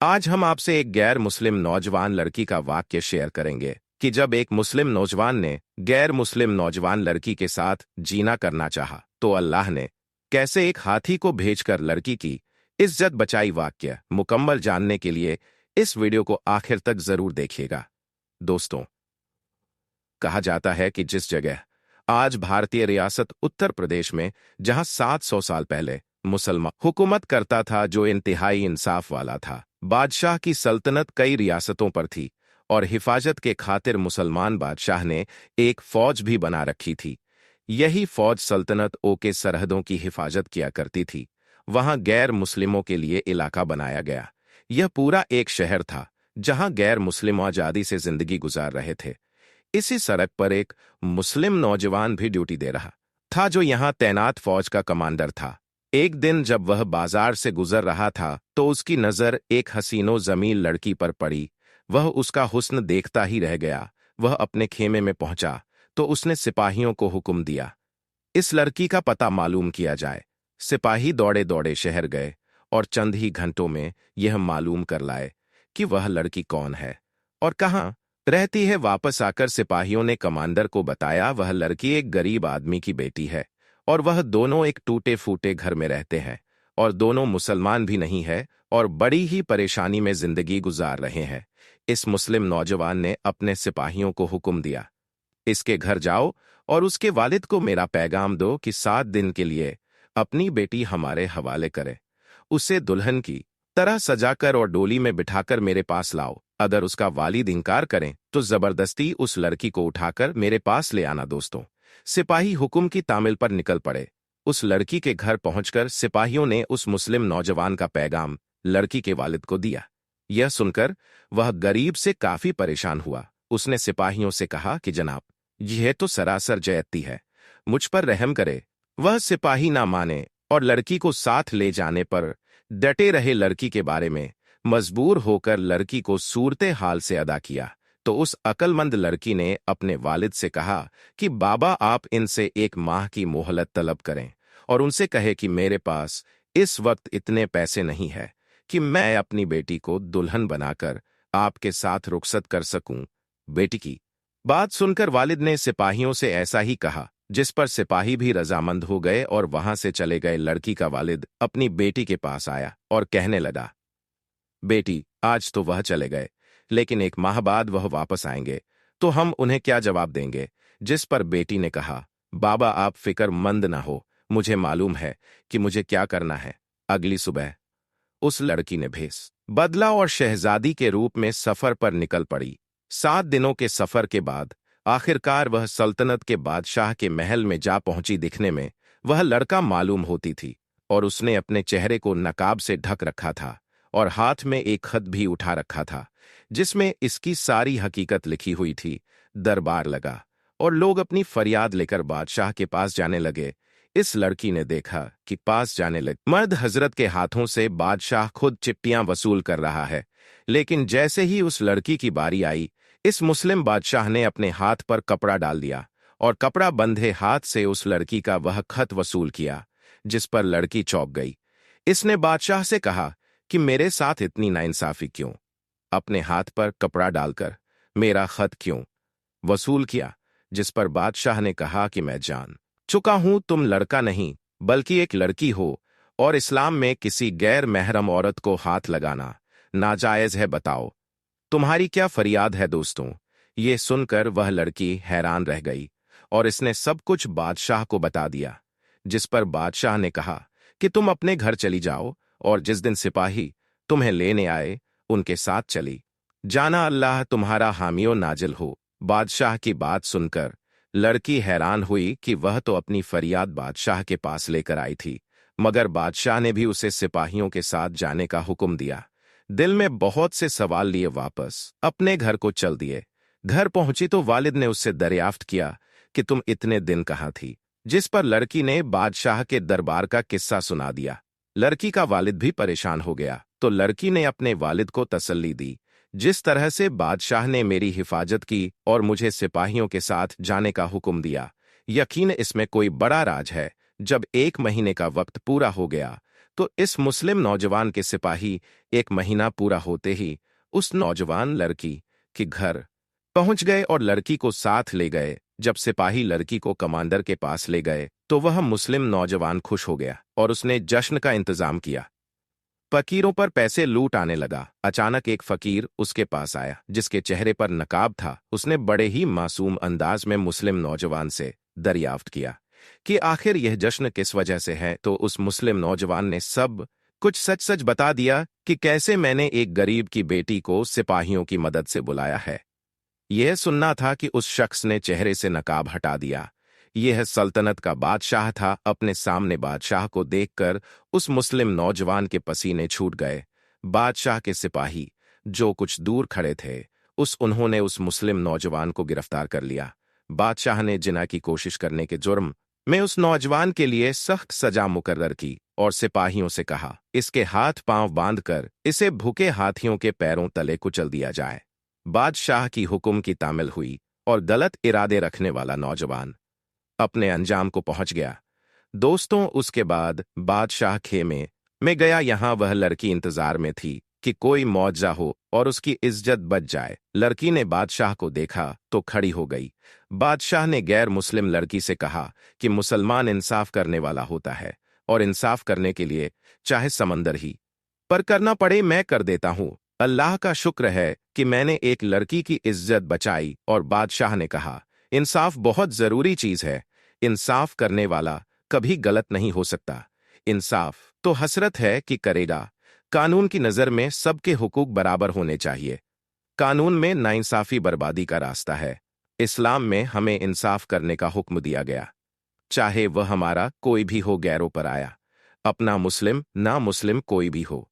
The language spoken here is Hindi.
आज हम आपसे एक गैर मुस्लिम नौजवान लड़की का वाक्य शेयर करेंगे कि जब एक मुस्लिम नौजवान ने गैर मुस्लिम नौजवान लड़की के साथ जीना करना चाहा, तो अल्लाह ने कैसे एक हाथी को भेजकर लड़की की इज्जत बचाई। वाक्य मुकम्मल जानने के लिए इस वीडियो को आखिर तक जरूर देखिएगा। दोस्तों, कहा जाता है कि जिस जगह आज भारतीय रियासत उत्तर प्रदेश में, जहां 700 साल पहले मुसलमान हुकूमत करता था जो इंतहाई इंसाफ वाला था, बादशाह की सल्तनत कई रियासतों पर थी और हिफाजत के खातिर मुसलमान बादशाह ने एक फौज भी बना रखी थी। यही फौज सल्तनत के सरहदों की हिफाजत किया करती थी। वहां गैर मुस्लिमों के लिए इलाका बनाया गया। यह पूरा एक शहर था जहां गैर मुस्लिम आजादी से जिंदगी गुजार रहे थे। इसी सड़क पर एक मुस्लिम नौजवान भी ड्यूटी दे रहा था जो यहां तैनात फौज का कमांडर था। एक दिन जब वह बाजार से गुजर रहा था तो उसकी नजर एक हसीनो जमील लड़की पर पड़ी। वह उसका हुस्न देखता ही रह गया। वह अपने खेमे में पहुंचा तो उसने सिपाहियों को हुक्म दिया, इस लड़की का पता मालूम किया जाए। सिपाही दौड़े दौड़े शहर गए और चंद ही घंटों में यह मालूम कर लाए कि वह लड़की कौन है और कहाँ रहती है। वापस आकर सिपाहियों ने कमांडर को बताया, वह लड़की एक गरीब आदमी की बेटी है और वह दोनों एक टूटे फूटे घर में रहते हैं और दोनों मुसलमान भी नहीं है और बड़ी ही परेशानी में जिंदगी गुजार रहे हैं। इस मुस्लिम नौजवान ने अपने सिपाहियों को हुक्म दिया, इसके घर जाओ और उसके वालिद को मेरा पैगाम दो कि 7 दिन के लिए अपनी बेटी हमारे हवाले करे। उसे दुल्हन की तरह सजाकर और डोली में बिठाकर मेरे पास लाओ। अगर उसका वालिद इनकार करें तो जबरदस्ती उस लड़की को उठाकर मेरे पास ले आना। दोस्तों, सिपाही हुक्म की तामिल पर निकल पड़े। उस लड़की के घर पहुंचकर सिपाहियों ने उस मुस्लिम नौजवान का पैगाम लड़की के वालिद को दिया। यह सुनकर वह गरीब से काफी परेशान हुआ। उसने सिपाहियों से कहा कि जनाब, यह तो सरासर ज्यादती है, मुझ पर रहम करे। वह सिपाही ना माने और लड़की को साथ ले जाने पर डटे रहे। लड़की के बारे में मजबूर होकर लड़की को सूरते हाल से अदा किया तो उस अक्लमंद लड़की ने अपने वालिद से कहा कि बाबा, आप इनसे 1 माह की मोहलत तलब करें और उनसे कहे कि मेरे पास इस वक्त इतने पैसे नहीं है कि मैं अपनी बेटी को दुल्हन बनाकर आपके साथ रुखसत कर सकूं। बेटी की बात सुनकर वालिद ने सिपाहियों से ऐसा ही कहा, जिस पर सिपाही भी रजामंद हो गए और वहां से चले गए। लड़की का वालिद अपनी बेटी के पास आया और कहने लगा, बेटी, आज तो वह चले गए, लेकिन 1 माह बाद वह वापस आएंगे, तो हम उन्हें क्या जवाब देंगे। जिस पर बेटी ने कहा, बाबा, आप फिक्रमंद ना हो, मुझे मालूम है कि मुझे क्या करना है। अगली सुबह उस लड़की ने भेस बदला और शहजादी के रूप में सफर पर निकल पड़ी। 7 दिनों के सफर के बाद आखिरकार वह सल्तनत के बादशाह के महल में जा पहुंची। दिखने में वह लड़का मालूम होती थी और उसने अपने चेहरे को नकाब से ढक रखा था और हाथ में एक खत भी उठा रखा था जिसमें इसकी सारी हकीकत लिखी हुई थी। दरबार लगा और लोग अपनी फरियाद लेकर बादशाह के पास जाने लगे। इस लड़की ने देखा कि पास जाने लगे मर्द हजरत के हाथों से बादशाह खुद चिट्ठियां वसूल कर रहा है। लेकिन जैसे ही उस लड़की की बारी आई, इस मुस्लिम बादशाह ने अपने हाथ पर कपड़ा डाल दिया और कपड़ा बंधे हाथ से उस लड़की का वह खत वसूल किया, जिस पर लड़की चौंक गई। इसने बादशाह से कहा कि मेरे साथ इतनी नाइंसाफी क्यों? अपने हाथ पर कपड़ा डालकर मेरा खत क्यों वसूल किया? जिस पर बादशाह ने कहा कि मैं जान चुका हूं तुम लड़का नहीं बल्कि एक लड़की हो और इस्लाम में किसी गैर महरम औरत को हाथ लगाना नाजायज है। बताओ, तुम्हारी क्या फरियाद है? दोस्तों, ये सुनकर वह लड़की हैरान रह गई और इसने सब कुछ बादशाह को बता दिया। जिस पर बादशाह ने कहा कि तुम अपने घर चली जाओ और जिस दिन सिपाही तुम्हें लेने आए उनके साथ चली जाना। अल्लाह तुम्हारा हामियो नाजिल हो। बादशाह की बात सुनकर लड़की हैरान हुई कि वह तो अपनी फरियाद बादशाह के पास लेकर आई थी, मगर बादशाह ने भी उसे सिपाहियों के साथ जाने का हुक्म दिया। दिल में बहुत से सवाल लिए वापस अपने घर को चल दिए। घर पहुंची तो वालिद ने उससे दरियाफ्त किया कि तुम इतने दिन कहाँ थी? जिस पर लड़की ने बादशाह के दरबार का किस्सा सुना दिया। लड़की का वालिद भी परेशान हो गया तो लड़की ने अपने वालिद को तसल्ली दी, जिस तरह से बादशाह ने मेरी हिफाजत की और मुझे सिपाहियों के साथ जाने का हुक्म दिया, यकीन इसमें कोई बड़ा राज है। जब 1 महीने का वक्त पूरा हो गया तो इस मुस्लिम नौजवान के सिपाही एक महीना पूरा होते ही उस नौजवान लड़की के घर पहुंच गए और लड़की को साथ ले गए। जब सिपाही लड़की को कमांडर के पास ले गए तो वह मुस्लिम नौजवान खुश हो गया और उसने जश्न का इंतजाम किया। फकीरों पर पैसे लूट आने लगा। अचानक एक फकीर उसके पास आया जिसके चेहरे पर नकाब था। उसने बड़े ही मासूम अंदाज में मुस्लिम नौजवान से दरियाफ्त किया कि आखिर यह जश्न किस वजह से है। तो उस मुस्लिम नौजवान ने सब कुछ सच सच बता दिया कि कैसे मैंने एक गरीब की बेटी को सिपाहियों की मदद से बुलाया है। यह सुनना था कि उस शख्स ने चेहरे से नकाब हटा दिया। यह सल्तनत का बादशाह था। अपने सामने बादशाह को देखकर उस मुस्लिम नौजवान के पसीने छूट गए। बादशाह के सिपाही जो कुछ दूर खड़े थे उन्होंने उस मुस्लिम नौजवान को गिरफ्तार कर लिया। बादशाह ने जिना की कोशिश करने के जुर्म में उस नौजवान के लिए सख्त सजा मुकर्रर की और सिपाहियों से कहा, इसके हाथ पांव बांधकर इसे भूखे हाथियों के पैरों तले कुचल दिया जाए। बादशाह की हुक्म की तामील हुई और गलत इरादे रखने वाला नौजवान अपने अंजाम को पहुंच गया। दोस्तों, उसके बाद बादशाह खेमे में गया। यहां वह लड़की इंतजार में थी कि कोई मौजा हो और उसकी इज्जत बच जाए। लड़की ने बादशाह को देखा तो खड़ी हो गई। बादशाह ने गैर मुस्लिम लड़की से कहा कि मुसलमान इंसाफ करने वाला होता है और इंसाफ करने के लिए चाहे समंदर ही पर करना पड़े मैं कर देता हूं। अल्लाह का शुक्र है कि मैंने एक लड़की की इज्जत बचाई। और बादशाह ने कहा, इंसाफ बहुत जरूरी चीज है। इंसाफ करने वाला कभी गलत नहीं हो सकता। इंसाफ तो हसरत है कि करेगा। कानून की नजर में सबके हुकूक बराबर होने चाहिए। कानून में नाइंसाफी बर्बादी का रास्ता है। इस्लाम में हमें इंसाफ करने का हुक्म दिया गया, चाहे वह हमारा कोई भी हो, गैरों पर आया, अपना मुस्लिम ना मुस्लिम कोई भी हो।